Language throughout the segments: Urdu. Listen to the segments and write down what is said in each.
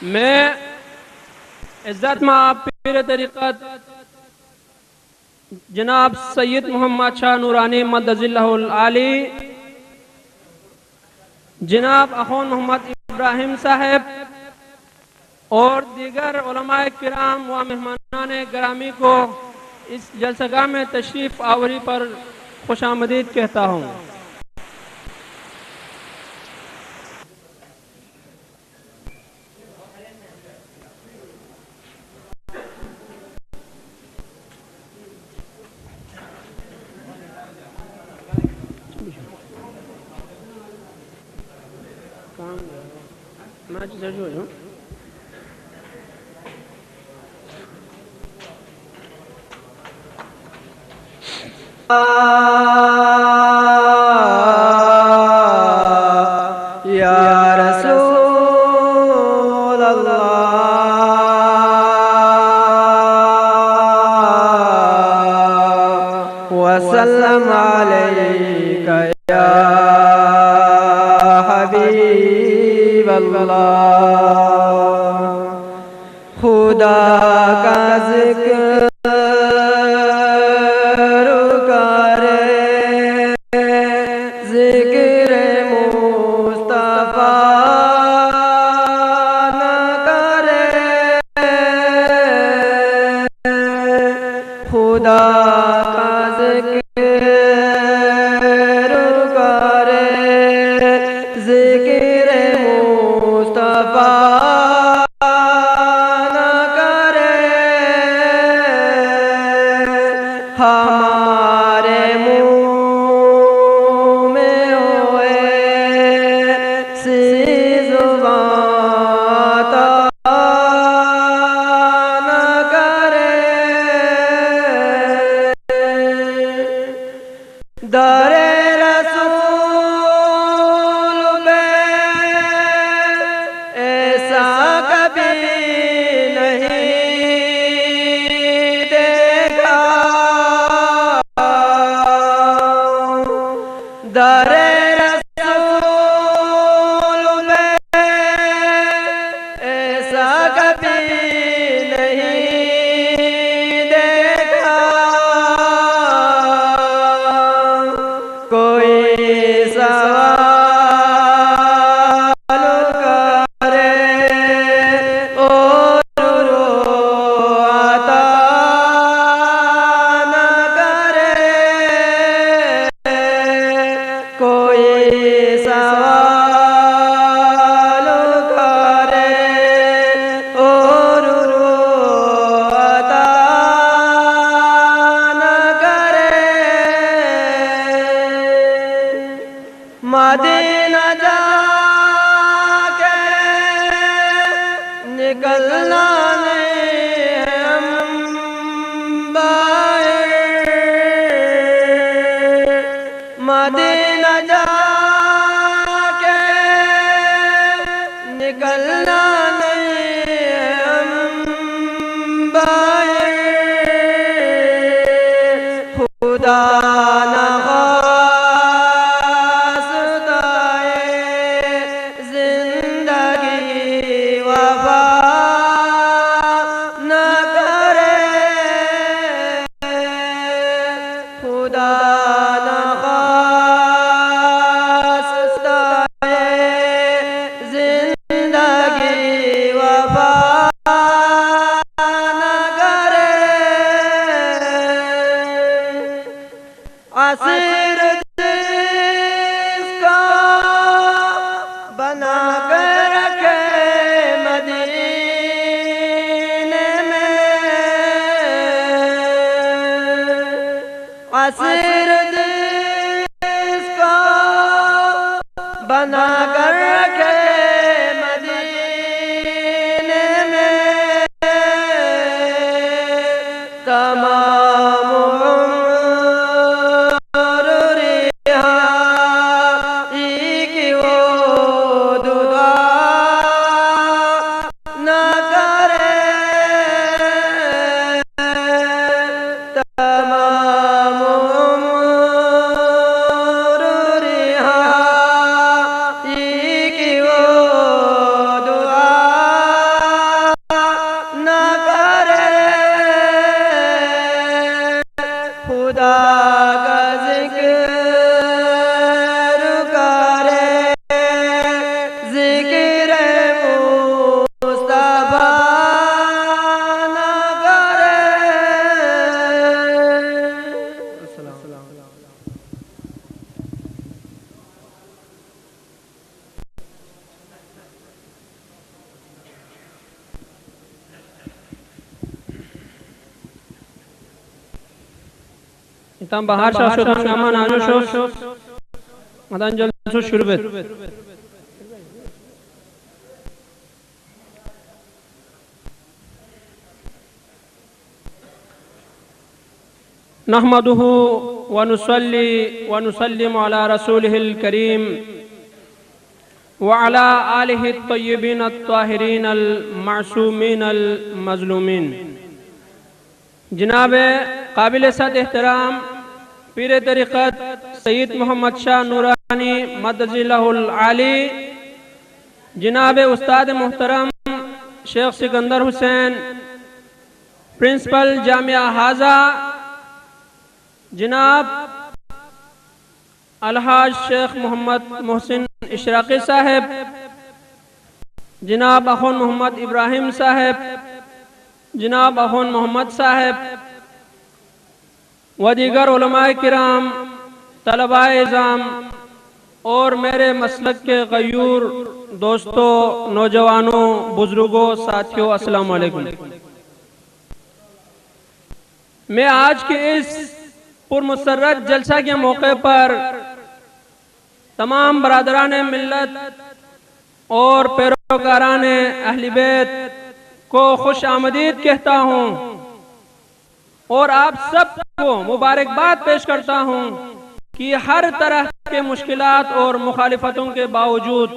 میں عزت مآب پیر طریقت جناب سید محمد شاہ نورانی مدد اللہ العالی، جناب اخون محمد ابراہیم صاحب اور دیگر علماء کرام و مہمانان گرامی کو اس جلسگاہ میں تشریف آوری پر خوش آمدید کہتا ہوں۔ یا رسول اللہ وسلم علیک یا حبیب اللہ، خدا کا ذکر ہمارے منہ میں ہوئے سی زبان عطا نہ کرے، در رسول پہ ایسا کبھی نہیں در رسول میں ایسا کبھی نہیں دیکھا، کوئی سوال کرے اور عطا نہ کرے، کوئی سوال کرے اور عطا نہ کرے، مدینہ جا کے نکلنا نہیں ہم باہر، مدینہ جا کے نکلنا نہیں ہم باہر، خدا نخواستہ زندگی وفا نہ کرے، خدا زندگی وفا نہ کرے، عصر جس کا بنا کر رکھے مدینے میں، عصر جس کا بنا کر رکھے مدینے میں، تمام عمر رہائی کی وہ دعا نہ کرے، تمام عمر رہائی کی وہ Tam bahar şaşırtan aman anuşu Madan jalsu şurbet نحمده ونصلي ونسلم على رسوله الكريم وعلى آله الطيبين الطاهرين المعصومين المظلومين جناب قابل صد احترام پیر طریقت سید محمد شاہ نورانی مدد اللہ العالی جناب استاد محترم شیخ سکندر حسین پرنسپل جامعہ حاضہ جناب الحاج شیخ محمد محسن اشراقی صاحب جناب اخون محمد ابراہیم صاحب جناب اخون محمد صاحب و دیگر علماء کرام طلباء اعظام اور میرے مسلک کے غیور دوستوں نوجوانوں بزرگوں ساتھیوں السلام علیکم میں آج کے اس پرمسرت جلسہ کے موقع پر تمام برادران ملت اور پیروکاران اہل بیت کو خوش آمدید کہتا ہوں اور آپ سب کو مبارکباد پیش کرتا ہوں کہ ہر طرح کے مشکلات اور مخالفتوں کے باوجود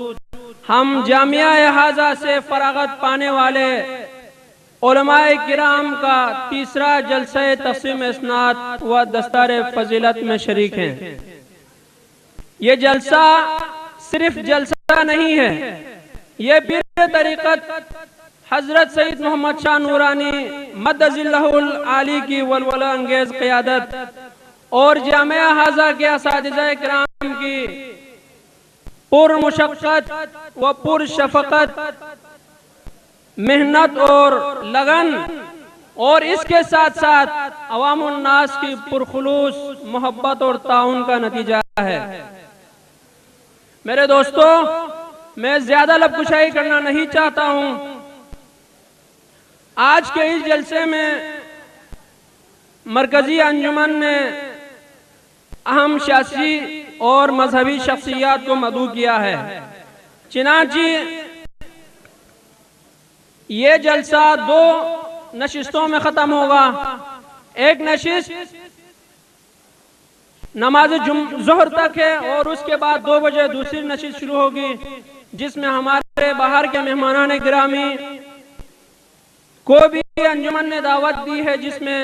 ہم جامعہ حاضہ سے فراغت پانے والے علماء کرام کا تیسرا جلسہ تقسیم اسناد و دستار فضیلت میں شریک ہیں۔ یہ جلسہ صرف جلسہ نہیں ہے، یہ پیر طریقت حضرت سید محمد شاہ نورانی مدد اللہ العالی کی ولولہ انگیز قیادت اور جامعہ حاضہ کے اساتذہ کرام کی پر مشقت و پر شفقت محنت اور لگن اور اس کے ساتھ ساتھ عوام الناس کی پرخلوص محبت اور تعاون کا نتیجہ ہے۔ میرے دوستو، میں زیادہ لب کشائی کرنا نہیں چاہتا ہوں۔ آج کے اس جلسے میں مرکزی انجمن نے اہم سیاسی اور مذہبی شخصیات کو مدعو کیا ہے، چنانچہ یہ جلسہ دو نشستوں میں ختم ہوگا۔ ایک نشست نماز ظہر تک ہے اور اس کے بعد 2 بجے دوسری نشست شروع ہوگی، جس میں ہمارے باہر کے مہمانان گرامی کو بھی انجمن نے دعوت دی ہے، جس میں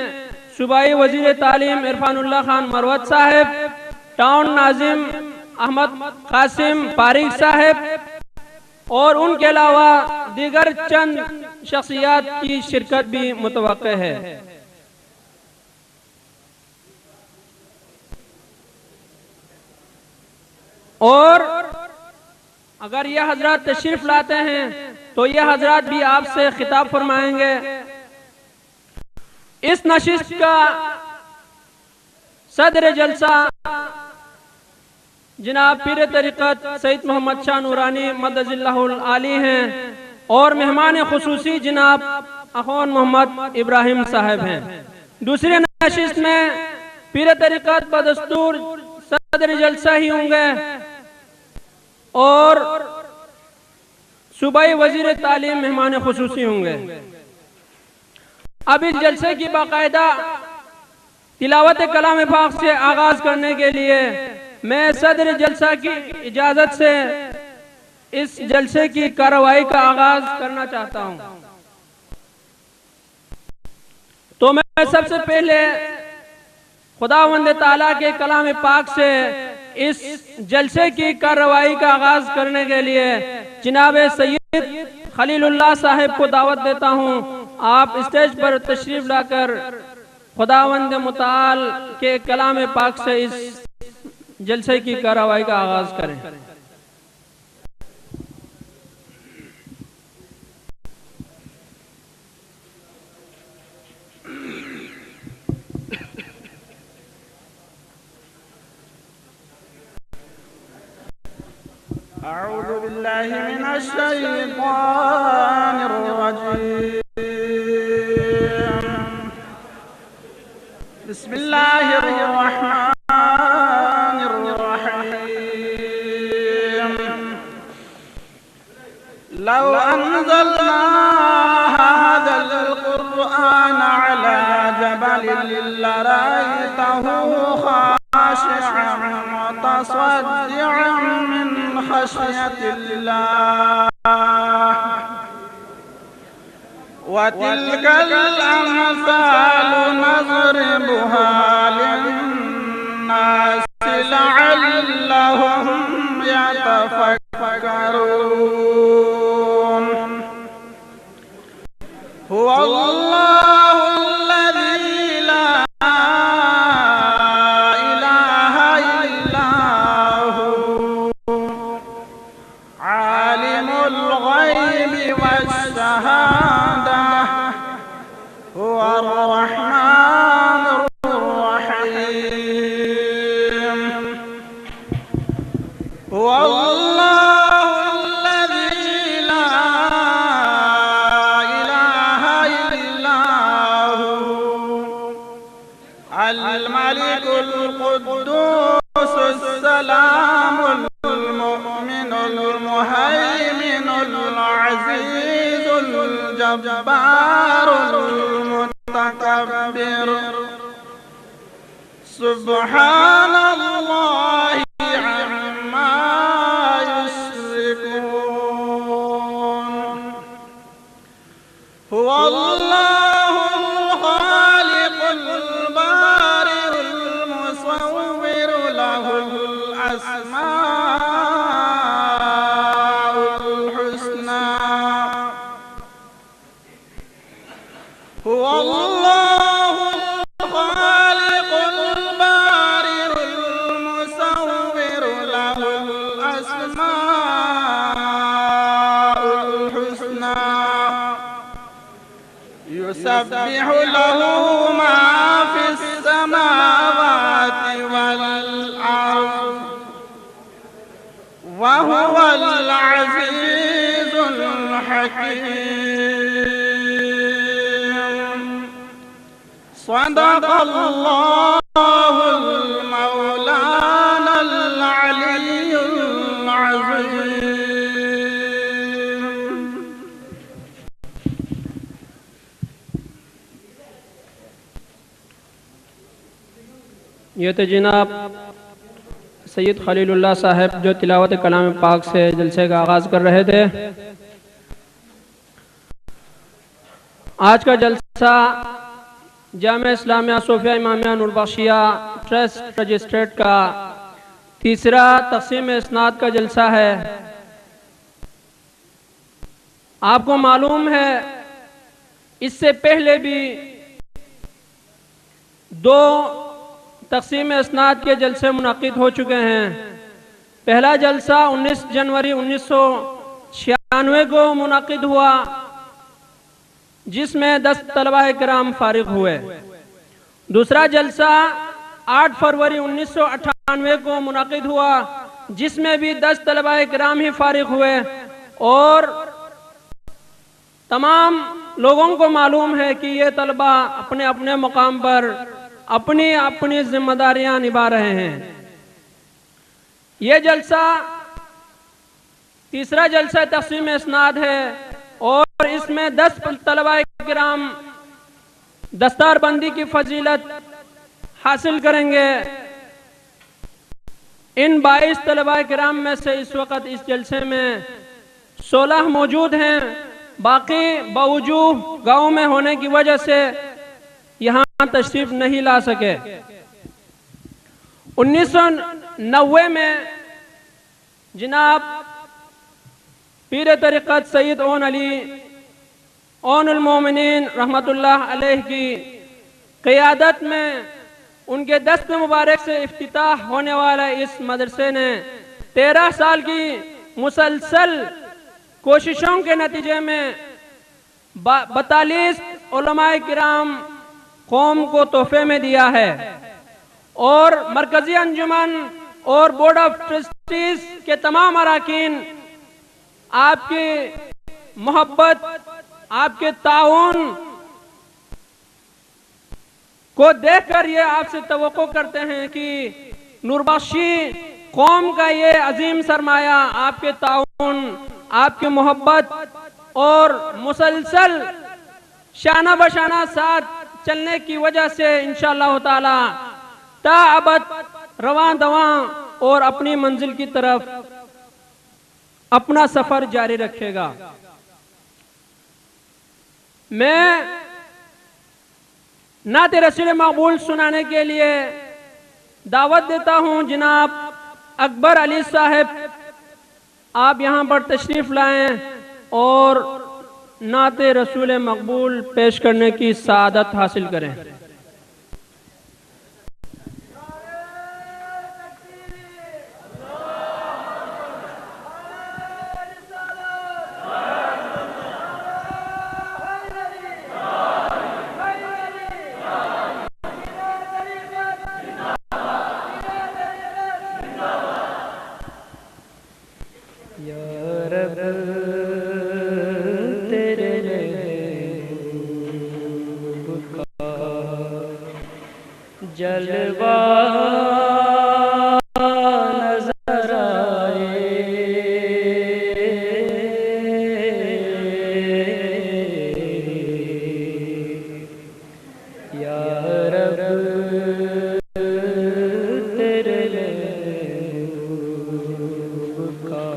صوبائی وزیر تعلیم عرفان اللہ خان مروت صاحب، ٹاؤن ناظم احمد قاسم پاریک صاحب اور ان کے علاوہ دیگر چند شخصیات کی شرکت بھی متوقع ہے۔ اور اگر یہ حضرات تشریف لاتے ہیں تو یہ حضرات بھی آپ سے خطاب فرمائیں گے۔ اس نشست کا صدر جلسہ جناب پیر طریقت سید محمد شاہ نورانی مدد اللہ العالی ہیں اور مہمان خصوصی جناب اخون محمد ابراہیم صاحب ہیں۔ دوسری نشست میں پیر طریقت بدستور صدر جلسہ ہی ہوں گے اور صوبائی وزیر تعلیم مہمان خصوصی ہوں گے۔ اب اس جلسے کی باقاعدہ تلاوت کلام پاک سے آغاز کرنے کے لیے میں صدر جلسہ کی اجازت سے اس جلسے کی کارروائی کا آغاز کرنا چاہتا ہوں۔ تو میں سب سے پہلے خداوند تعالیٰ کے کلام پاک سے اس جلسے کی کارروائی کا آغاز کرنے کے لیے جناب سید خلیل اللہ صاحب کو دعوت دیتا ہوں۔ آپ اسٹیج پر تشریف لا کر خداوند متعال کے کلام پاک سے اس جلسے کی کارروائی کا آغاز کریں۔ أعوذ بالله من الشيطان الرجيم بسم بسم الله الرحمن الرحيم. لو أنزلنا هذا القرآن على جبل لرأيته خاشعا متصدعا من خشية الله. وتلك الأمثال نضربها للناس لعلهم يتفكرون. هو الله الذي لا إله إلا هو عالم الغيب والشهادة هو الرحمن الرحيم. هو الله الذي لا إله إلا هو الملك القدوس السلام المؤمن المهيمن العزيز الجبار المتكبر. سبحان الله عما يشركون. هو الله الخالق البارئ المصور له الأسماء الحسنى. هو الله الخالق البارئ المصور له الأسماء الحسنى. يسبح له ما في السماوات والأرض وهو العزيز الحكيم. صدق الله المولانا العلي العظيم. یہ تو جناب سید خلیل اللہ صاحب جو تلاوت کلام پاک سے جلسے کا آغاز کر رہے تھے. آج کا جلسہ جامعہ اسلامیہ صوفیہ امامیہ نوربخشیہ ٹرسٹ رجسٹریٹ کا تیسرا تقسیم اسناد کا جلسہ ہے. آپ کو معلوم ہے اس سے پہلے بھی دو تقسیم اسناد کے جلسے منعقد ہو چکے ہیں. پہلا جلسہ 19 جنوری 1996 کو منعقد ہوا جس میں 10 طلبہ کرام فارغ ہوئے. دوسرا جلسہ 8 فروری 1998 کو منعقد ہوا جس میں بھی 10 طلبہ کرام ہی فارغ ہوئے. اور تمام لوگوں کو معلوم ہے کہ یہ طلبہ اپنے اپنے مقام پر اپنی اپنی ذمہ داریاں نبھا رہے ہیں. یہ جلسہ تیسرا جلسہ تقسیم اسناد ہے اور اس میں 10 طلبہ کرام دستار بندی کی فضیلت حاصل کریں گے. ان 22 طلبہ کرام میں سے اس وقت اس جلسے میں 16 موجود ہیں. باقی باوجود گاؤں میں ہونے کی وجہ سے یہاں تشریف نہیں لا سکے. 1990 میں جناب پیر طریقت سید اون علی اون المومنین رحمت اللہ علیہ کی قیادت میں ان کے دست مبارک سے افتتاح ہونے والا اس مدرسے نے 13 سال کی مسلسل کوششوں کے نتیجے میں 42 علماء کرام قوم کو تحفے میں دیا ہے. اور مرکزی انجمن اور بورڈ آف ٹرسٹیز کے تمام اراکین آپ کی محبت، آپ کے تعاون کو دیکھ کر یہ آپ سے توقع کرتے ہیں کہ نوربخشی قوم کا یہ عظیم سرمایہ آپ کے تعاون، آپ کی محبت اور مسلسل شانہ بشانہ ساتھ چلنے کی وجہ سے انشاءاللہ تعالی تا ابد رواں دواں اور اپنی منزل کی طرف اپنا سفر جاری رکھے گا۔ میں نعت رسول مقبول سنانے کے لیے دعوت دیتا ہوں جناب اکبر علی صاحب، آپ یہاں پر تشریف لائیں اور نعت رسول مقبول پیش کرنے کی سعادت حاصل کریں۔ جلوہ نظر آئے یا رب تیرے محبوب کا،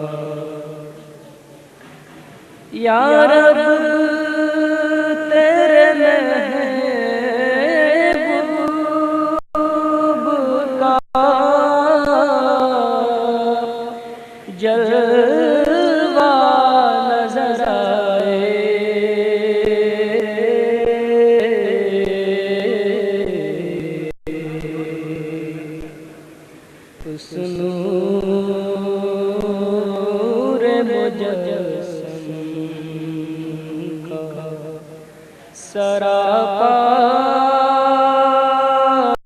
یا رب تیرے جلوہ نظر آئے اس نور مجسم کا سراپا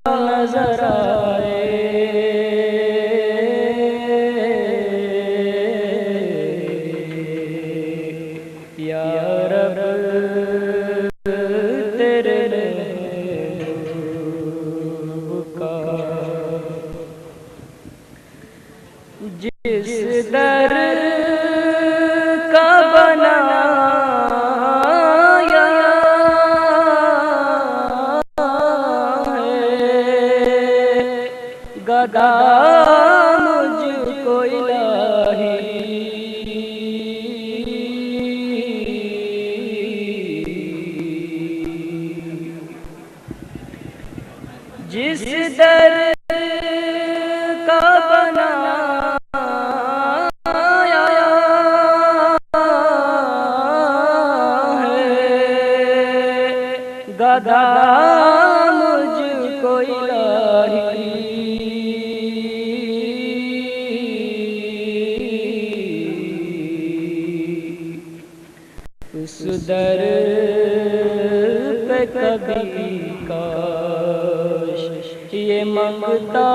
نظر آئے یا رب تیرے محبوب کا، جس در کا بنایا ہے گدا مجھ کو الہی، جس در کا بنایا ہے گدا مجھ کو الہی، اس در پہ کبھی کاش یہ منگتا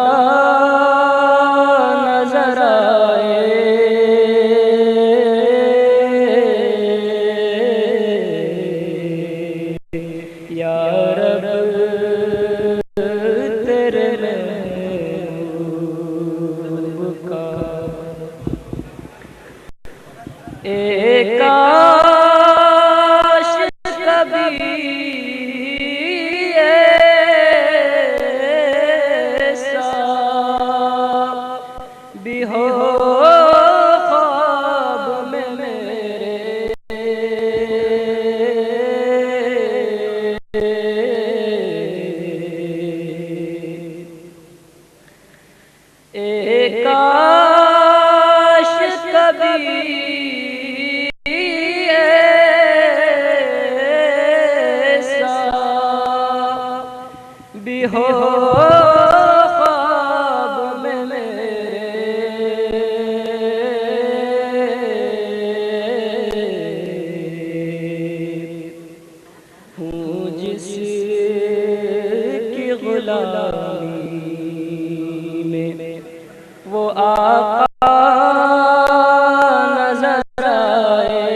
نظر آئے یا رب تیرے محبوب کا، ایک کاش کبھی بھی ہو خواب میں میرے، ایک کاش کبھی ایسا بھی ہو جس کی غلامی میں وہ آقا نظر آئے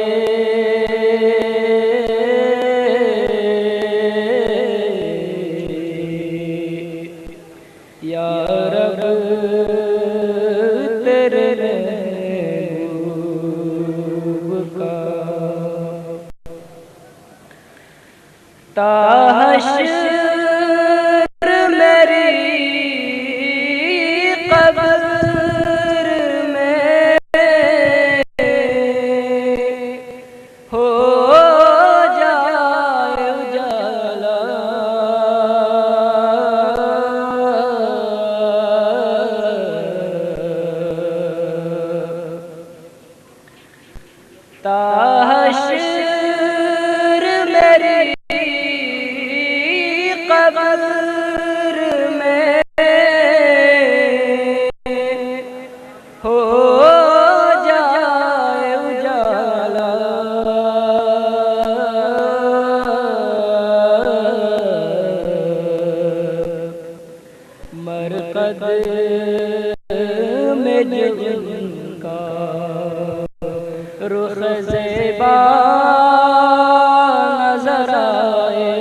تا حشر میری قبر میں ہو جائے اجالا، تا حشر میری قبر میں ہو جائے اجالا، مرقد میں جن کا رخ زیبا نظر آئے،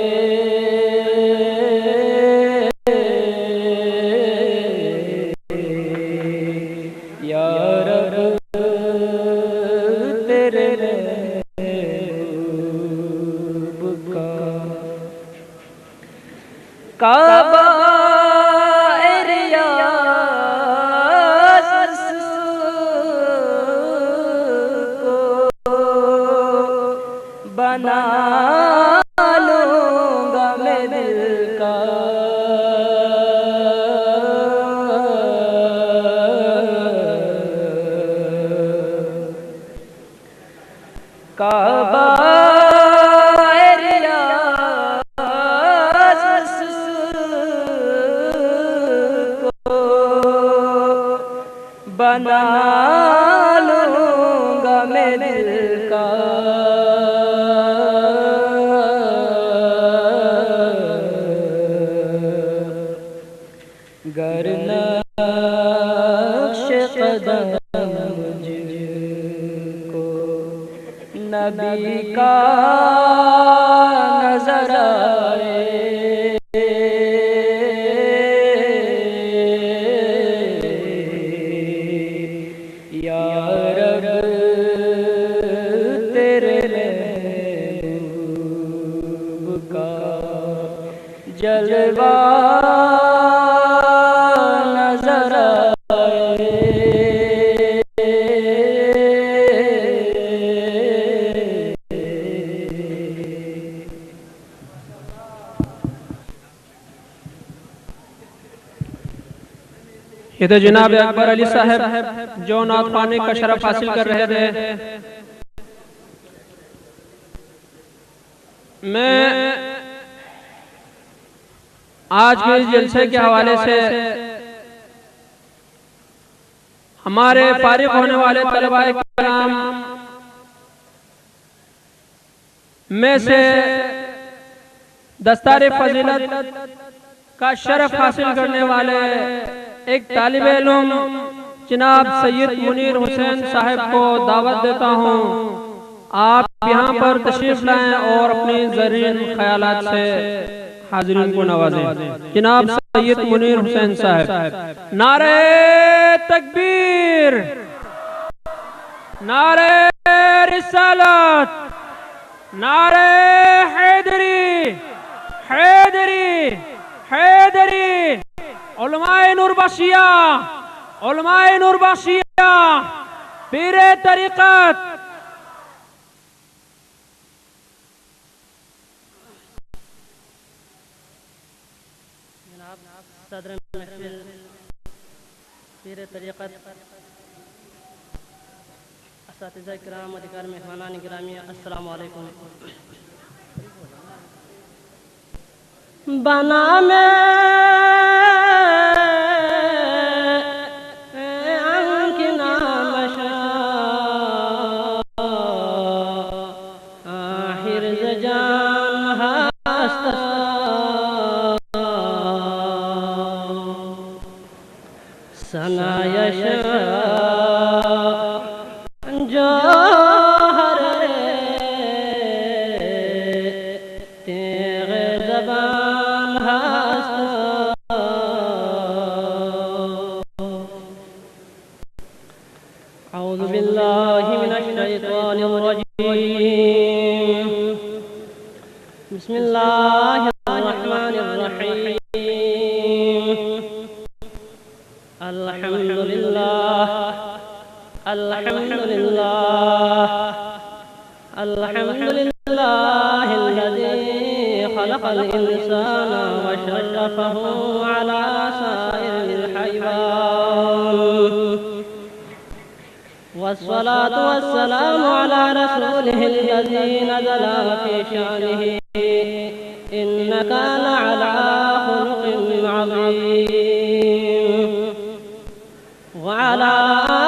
یا رب تیرے محبوب کا کعبہ بنا لوں گا میں دل کا، کعبہ ریاض کو بنا لوں گا میں دل کا، گر نقش قدم مجھ کو نبی کا نظر آئے، یا رب تیرے محبوب کا جلوہ نظر آئے، یہ تو جناب اکبر علی صاحب جو نعت خوانی کا شرف حاصل کر رہے تھے۔ میں آج کے اس جلسے کے حوالے سے ہمارے فارغ ہونے والے طلباء کرام میں سے دستار فضیلت کا شرف حاصل کرنے والے ایک طالب علم جناب سید منیر حسین صاحب کو دعوت دیتا ہوں، آپ یہاں پر تشریف لائیں اور اپنی زرین خیالات سے حاضرین کو نوازیں۔ جناب سید منیر حسین صاحب، نعرہ تکبیر، نعرہ رسالت، نعرہ حیدری، حیدری، حیدری، علماء نوربخشیہ، علماء نوربخشیہ، پیر طریقت، صدر محفل پیر طریقت، اساتذہ کرام، ادھکار مہمانان گرامی، السلام علیکم۔ بنا میں أعوذ بالله من الشيطان الرجيم، بسم الله الحمد لله الذي خلق الإنسان وشرفه على سائر الحيوان، والصلاة والسلام على رسوله الذي نزل في شأنه إنك لعلى خلق عظيم، وعلى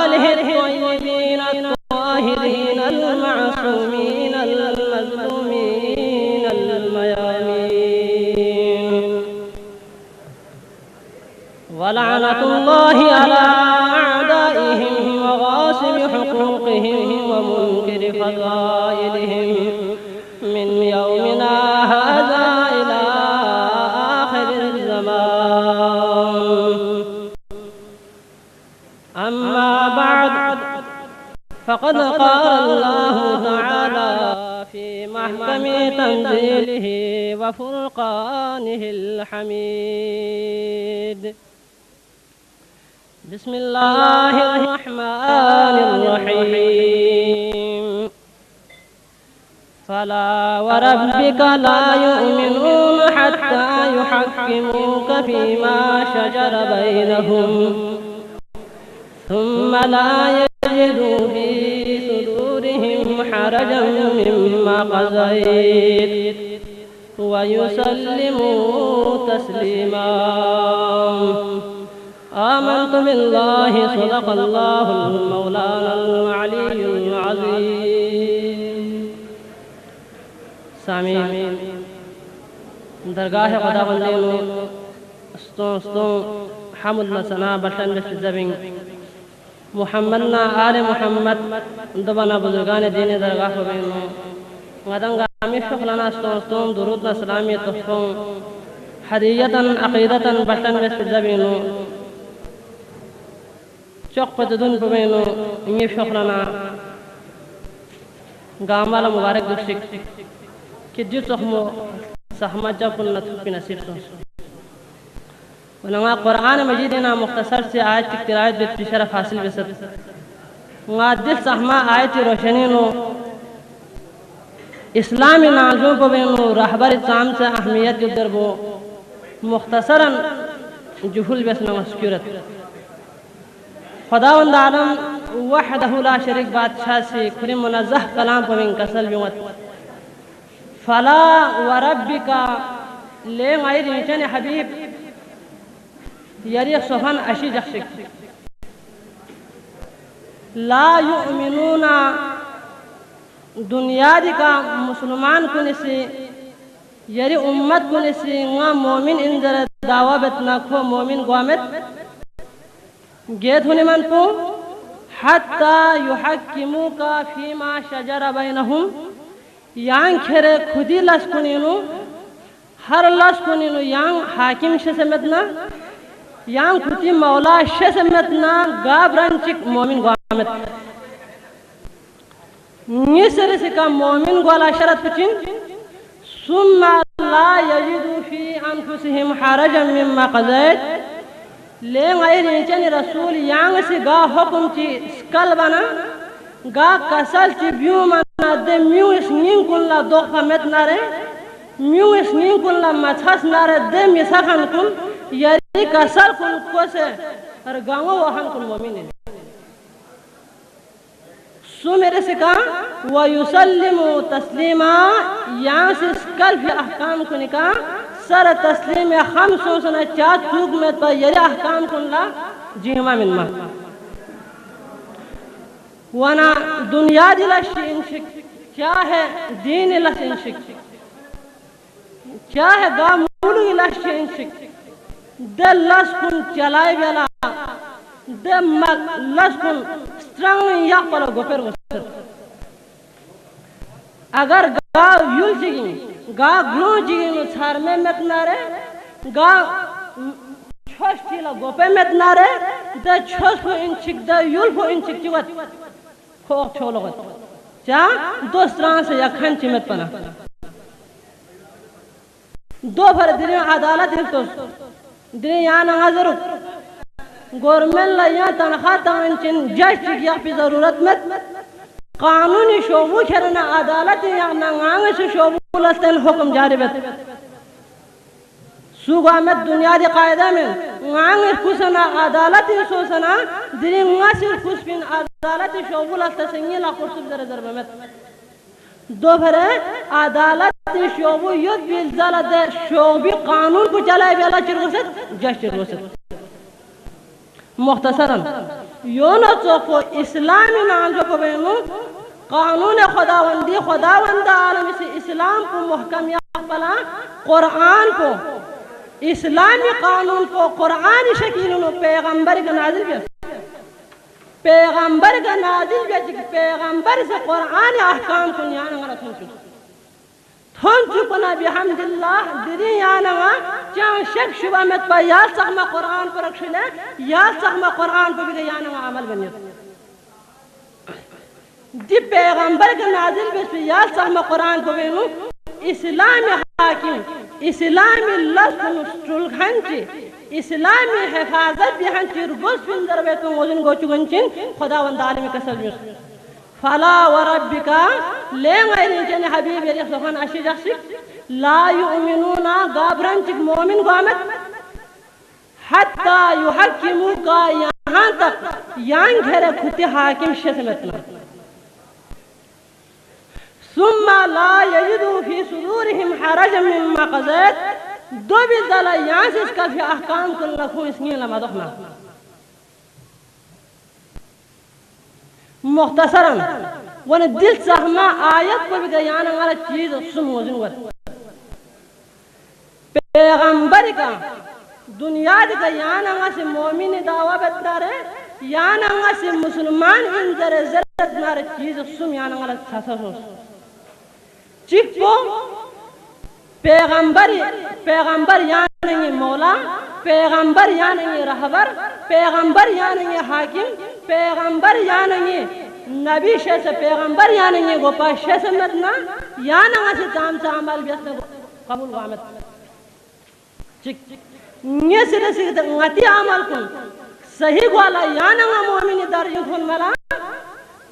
آله الطيبين الطاهرين المعصومين المظلومين الميامين، ولعنة الله على أعدائهم وغاصب حقوقهم ومنكر فضائلهم من يومنا هذا إلى آخر الزمان. أما بعد، فقد قال الله تعالى في محكم تنزيله وفرقانه الحميد: بسم الله الرحمن الرحيم. فلا وربك لا يؤمنون حتى يحكموك فيما شجر بينهم ثم لا يجدوا في صدورهم حرجا مما قضيت ويسلموا تسليما. آمنت بالله صدق الله المولانا العلي العظيم. سامعین، درگاہ خدا بندینو استون حمد نسنا بشن بشت زبین محمدنا آل محمد دبنا بزرگان دین درگاہ بینو غدنگا ہمیں شکلنا استون درودنا سلامی تحفون حدیتا عقیدتا بشن بشت زبینو چوک پتدون بینو یہ شکلنا گامالا مبارک دوشک کہ جو تخمو سحمت جب کن نتوکی نصیب سن ونما قرآن مجیدنا مختصر سے آیت کی قرائت بیت شرف حاصل بسد دل سحما آیت روشنینو اسلامی نازوں کو بینو رہبر اتسام سے اہمیت جدر بو مختصراً جہول بسنا مسکورت خداوند عالم وحدہ لا شریک بادشاہ سے کھلی منزہ کلام پوین کسل بیوت فلا وربک لے مائی ریچن حبیب یریق صفن اشی جخشک لا یؤمنون دنیا دی کا مسلمان کنسی یری امت کنسی نا مومن انجر دعوی بتنا کھو مومن گوامت گیت ہونی من کو حتی یحکموکا فیما شجر بینہم یان کھرے خودی لس کنینو ہر لس کنینو یان حاکم شسمتنا یان خودی مولا شسمتنا گابران چک مومن گوامت نیسر سکا مومن گوالا شرط پچین ثم لا یجدو فی انفسهم حرجا مما قضیت لے غیر انچن رسول یان سے گا حکم چی سکل بنا گا کسل چی بیو منا دے میو اس نین کن لا دوخا مت نارے میو اس نین کن لا مچھس نارے دے میساخن کن یاری کسل کن کوسے رگاؤں وحن کن مومن سو میرے سے کہا وَيُسَلِّمُ تَسْلِيمًا یہاں سے سکل فی احکام کو نکا سر تسلیم خمسوں سنہ چاہت چوک میں تو یری احکام کن لا جیما من ما وانا دنیا دلش انشک کیا ہے دین لس انشک کیا ہے گامولو لش انشک دل لس کن چلائی بیلا دل لس کن سترنگ یک پلا گوپر مستر اگر گا یول چگین گا گلو چگین چھار میں متنارے گا چھوش چیلا گوپے متنارے دا چھوش کو انچک دا یول کو انچک چیوت خوک چھولو گت چاہ دوستران سے یکھن چیمت پنا دو بھر دنیا عدالت ہلتوس دنیا یہاں نغازرک گورنمنٹ لا یہاں تنخواہ تانچن جج چک یا پی ضرورت مت قانونی شعبو کرنا عدالت یا نانگانگ سے شعبو لستن حکم جاری بیت سوگ آمد دنیا دی قائدہ میں نانگ کسنا عدالت سوسنا دری ناسر کس پین عدالت شعبو لستن سنگی لا خرصب در در بمت دو بھرے عدالت شعبو ید بیلزال در شعبی قانون کو چلائے بیلا چرگوست جش چرگوست مختصراً یونو چوکو اسلامی نام جو کو بینو قانون خداوند عالم سے اسلام کو محکم یا پلا قرآن کو اسلامی قانون کو قرآن شکیلنو پیغمبر کا نازل بیس پیغمبر کا نازل بیس پیغمبر سے قرآن احکام کو نیانا گا تھون چکنا بحمد اللہ دری یانوا چاہاں شک شبہ مت پا یا سخمہ قرآن پر رکھشلے یا سخمہ قرآن پر بھی یانوا عمل بنیت دی پیغمبر کا نازل بس پہ یا سخمہ قرآن پر بھی اسلامی حاکم اسلامی لسن سلخنچی اسلامی حفاظت بھی ہنچی رگوز پندر بیتوں موزن گوچو گنچین خداوند عالمی کسل جس فلا وربکا لین غیرین چنی حبیب یری صفحان اشی جخشک لا یؤمنونا غابران چک مومن گوامت حتی یحکمو کا یہاں تک یان گھرے کھتی حاکم شسمتنا ثم لا یجدو فی صدورہم حرجا مما قضیت دو بیزالا یان سے اس کا فی احکام کن لکھو اسنگی لما دخنا مختصراً ون دل سہما آیت کو بھی گیانا والا چیز سموزن ود پیغمبر کا دنیا دی گیانا والا سے مومن دعوی بترارے یانا والا سے مسلمان انذر زرد نار چیز سم یانا والا ساسوس چک کو پیغمبر یعنی مولا پیغمبر یعنی رہبر پیغمبر یعنی حاکم پیغمبر یعنی نبی شیسے پیغمبر یعنی گوپا شیسے مدنا یعنی سے تام سے عمل بیسنے قبول غامت چک یہ سرے سکتا غتی عمل کن صحیح گوالا یعنی مومن در یکھن ملا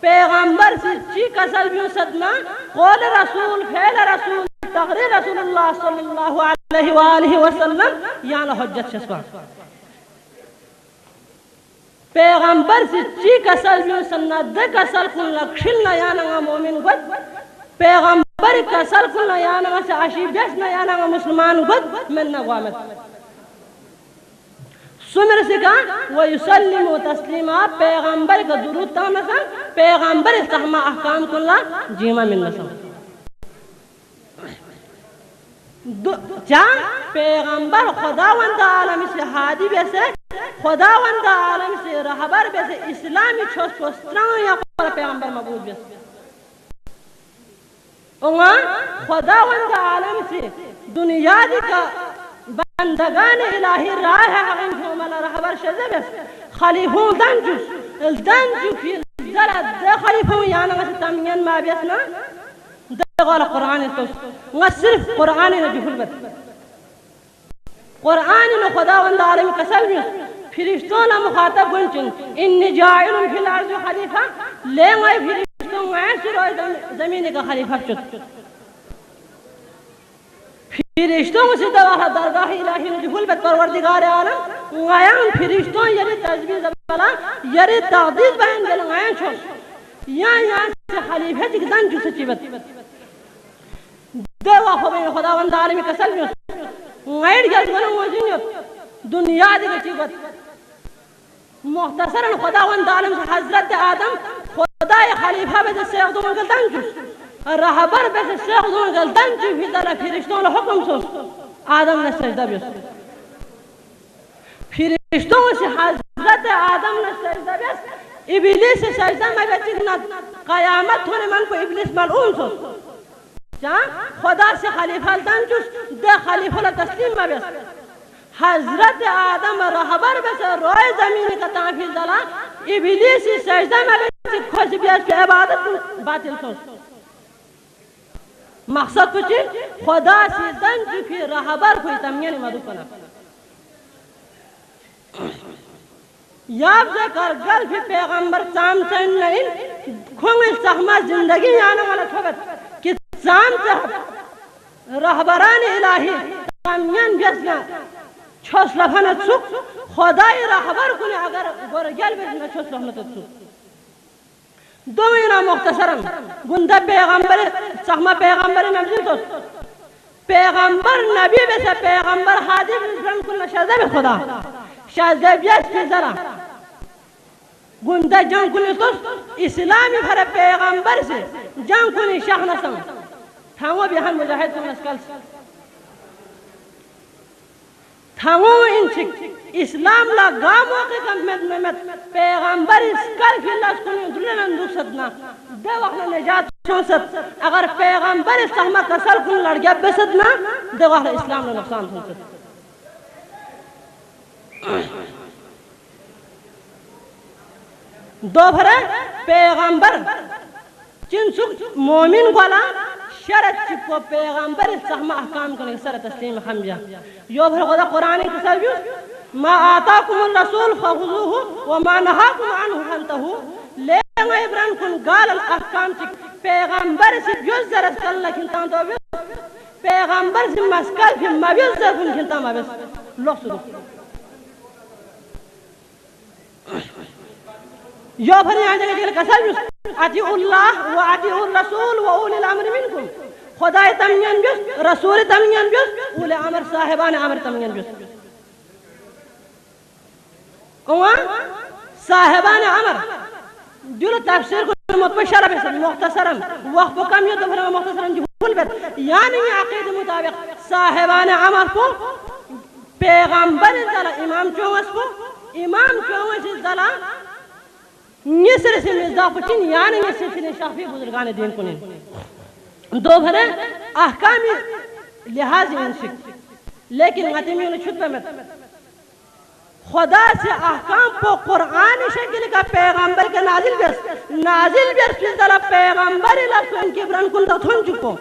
پیغمبر سے چیک اصل بیوں صدنا قول رسول فعل رسول تقریر رسول اللہ صلی اللہ علیہ وآلہ وسلم یعنی حجت شسپا پیغمبر سے چیک اصل بیوں سننا دک اصل کن لکشلنا یعنی مومن گد پیغمبر کا اصل کن یعنی سے عشی بیسنا یعنی مسلمان گد من نگوامت سمر سکا ویسلم تسلیما پیغمبر کا درود تامسا پیغمبر استحما احکام کلا جیما من نسا جان پیغمبر خداوند عالم سے حادی بیسے خداوند عالم سے رہبر بیسے اسلامی چھوس پوستران یا پیغمبر مبود بیسے خداوند عالم سے دنیا دی کا بندگان الہی راہ حقیم فومالا رہبر شزے بیس خلیفون دنجو فی الزرد دے خلیفون یانا غسی تامین ما بیسنا دے غال قرآن توس غا صرف قرآن نجفل بد قرآن نو خداوند عالمی قسل بیس فرشتون مخاطب گنچن انی جائل فی الارض خلیفہ لیں گئے فرشتون غیسر زمین کا خلیفہ چت فرشتوں سے دواہ درگاہ الہی نجفل بد پروردگار عالم غیان فرشتوں یری تجویز بلا یری تقدیس بہن دل غیان چھوس یہاں سے خلیفہ چک دن جو سچی بد دواہ خوبین خداوند عالمی کسل بیس غیر جلد بنا موجینیت دنیا دیگه چی بد مختصرا خداوند عالم سے حضرت آدم خدای خلیفہ بد سیغ دو منگل دن جوس رہبر بیسے شیخ دون گلدن جو فی دل فرشتوں حکم سوس آدم نے سجدہ بیس فرشتوں سے حضرت آدم نے سجدہ بیس ابلیس سجدہ میں بچکنا قیامت ہونے من کو ابلیس ملعون سوس خدا سے خلیفہ دن جوس دے خلیفہ تسلیم میں بیس حضرت آدم رہبر بیسے روئے زمین کا تنفیذ دلا ابلیس سجدہ میں بچک خوش بیس کی عبادت باطل سوس مقصد پچھے خدا سے دن جو پھر رہبر کوئی تمین مدو کنا یاب سے کر گل فی پیغمبر سام سے نہیں کھونگل سہما زندگی یانا والا تھوبت کہ سام سے رہبران الہی تامیان بیسنا چھوس لفنت سک خدای رہبر کنے اگر گورگل بیسنا چھوس لفنت سک دوینا مختصرم گندہ پیغمبر سہما پیغمبر نبی تو پیغمبر نبی بیسا پیغمبر حاضر بیسن کنے شہزہ بے خدا شہزہ بیس کی ذرا گندہ جان کنے تو اسلامی بھر پیغمبر سے جان کنے شاہ نسان تھاو بیہن مجاہد کنے اسکال سے تھاو انچک اسلام لا گامو کے کمت پیغمبر اسکال فی اللہ سکنے دلن اندو صدنا دے وقت نجات شونست اگر پیغمبر اسلام کسل کن لڑگیا بسدنا دے وقت اسلام لا نقصان شونست دو بھرے پیغمبر چنسک مومن گولا شرط چکو پیغمبر اسلام احکام کرنے سر تسلیم حمجہ یو بھر خدا قرآن کی سبیوس ما آتاکم الرسول فخذوه وما نهاکم عنه فانتهوا لیں ابران کن گال الاحکام چک پیغمبر سے بیوز زرس کل لکن تان تو بیوز پیغمبر سے مسکل فی مبیوز زر کن کن تان مبیوز لوگ سدو یو بھر یہاں جگہ جگہ کسر بیوز اطیعوا اللہ و اطیعوا الرسول و اولی الامر منکم خدای تمین بیوز رسول تمین بیوز اولی امر صاحبان امر تمین بیوز اوان صاحبان امر جلو تفسیر کو متبشرہ بیسد مختصرم وقت کو کم یہ تو فرما مختصرم جبول بیت یعنی عقید مطابق صاحبان امر کو پیغمبر ازدالا امام چونس کو امام چونس ازدالا نیسر سے مزداق پچین یعنی نیسر سے شافی بزرگان دین کنین دو بھرے احکامی لحاظ انشک لیکن غتیمی انہیں چھت پہ خدا سے احکام کو قرآن شکل کا پیغمبر کے نازل بیس کی طرح پیغمبر لفظ ان کی برن کن تھن چکو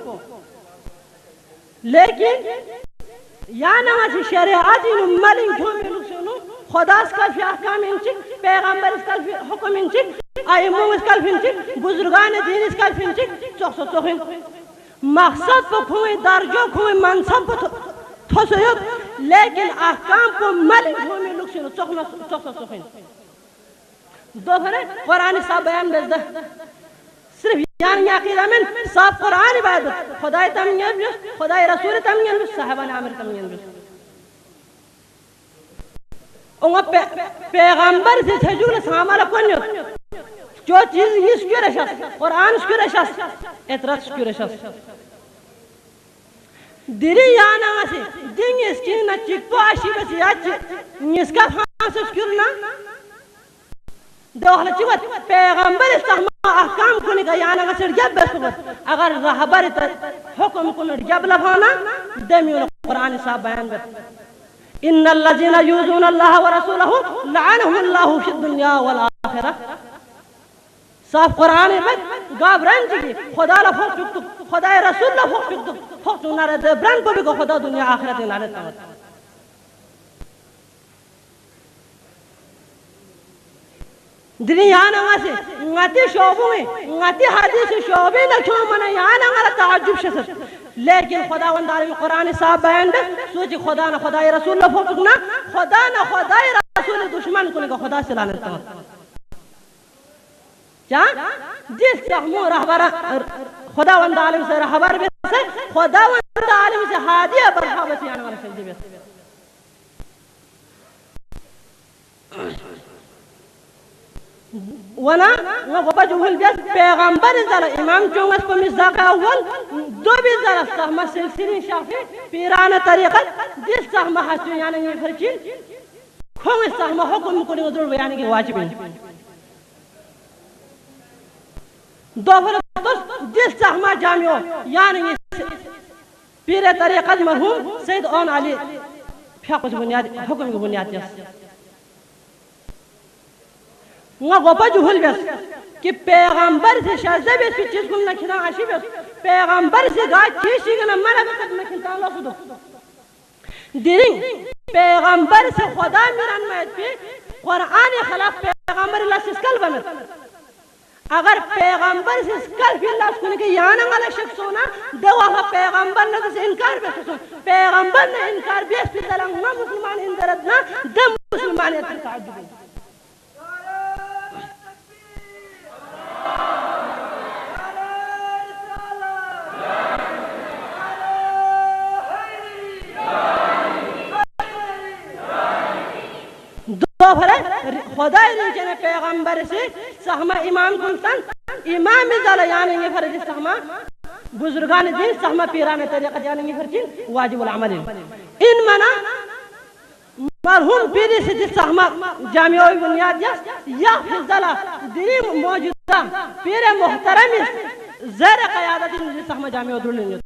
لیکن یا نماز شریعات انہوں ملنگ کیوں میں لکسنو خدا اس کا فی احکام انچک پیغمبر اس کا فی حکم انچک آئیموں اس کا فی انچک بزرگان دین اس کا فی انچک چوک سو چوکھیں مقصد پہ کھوئے درجو کھوئے منصب پہ تھوسیب لیکن احکام کو ملک ہونے لکشن چوک سوکھیں دو بھرے قرآن صاحب بیان بیزدہ صرف یعنی عقیدہ من صاحب قرآن عبادت خدای تمین بیس خدای رسول تمین بیس صاحبان عامر تمین بیس انہا پیغمبر سے تھجول سامالا کنیت جو چیز یہ سکر شخص قرآن سکر شخص اعتراض سکر شخص دیری یانا آسی دینگ اس کی نا چکپو آشی بسی آچی نسکا خانس سکرنا دوخلا چکت پیغمبر استغمار احکام کنی کا یانا آسی رجب بسکت اگر رہبر حکم کنی رجب لفانا دمیون قرآن صاحب بیان بت ان الذين يؤذون الله ورسوله لعنهم الله في الدنيا والآخرة صاحب قرآن میں گاب رنج کی خدا لفوق چکتک خدا رسول لفوق چکتک فوق چکنا رہتے برن کو بھی کو خدا دنیا آخرت نالت تاوت دنی یہاں آسی نگاتی شعبوں میں نگاتی حدیث شعبیں نچوں منا یہاں آگا تعجب شسر لیکن خدا ونداری میں قرآن صاحب بیان دے سوچی خدا نہ خدا رسول لفوق چکنا خدا نہ خدا رسول دشمن کو لگا خدا سے لالت تاوت جس تحمو رہبر خدا وند عالم سے رہبر بیسے خدا وند عالم سے حادیہ برحابتی آنے والا شکل بیسے ونا غبا جوہل بیس پیغمبر ازدالا امام چونگس کو مصداق اول دو بھی ازدالا سہمہ سلسلی شافی پیران طریقت جس سہمہ حسن یعنی یہ فرچین کھوں اس سہمہ حکم کو نہیں ادھر بیانی کی واجب ہے دو فرق جس سہمہ جامعہ یعنی پیر طریقت مرحوم سید اون علی حکم کی بنیاد جس غبا جوہل بیس کہ پیغمبر سے شہزہ بیس کی چیز کن نکھنا عشی بیس پیغمبر سے گاہ چیشی گنا منہ بکت نکھنتا اللہ صدو دیرین پیغمبر سے خدا میران مہد پی قرآن خلاف پیغمبر اللہ سسکل بمت اگر پیغمبر سسکل فی اللہ سکنے کے یانا والا شخص ہونا دو آخا پیغمبر نے سے انکار بے سسون پیغمبر نے انکار بیس پی دلنگنا مسلمان اندردنا دم مسلمانیت تعجب خدای ریچے نے پیغمبر سے سہما امام کنسن امام ازالہ یعنی یہ فرج سہما بزرگان دین سہما پیران طریقہ یعنی یہ فرچین واجب العمل ان منا مرحوم پیری سے جس سہما جامعوی بنیاد یا فضلہ دینی موجودہ پیر محترم زیر قیادت جس سہما جامعہ دولنے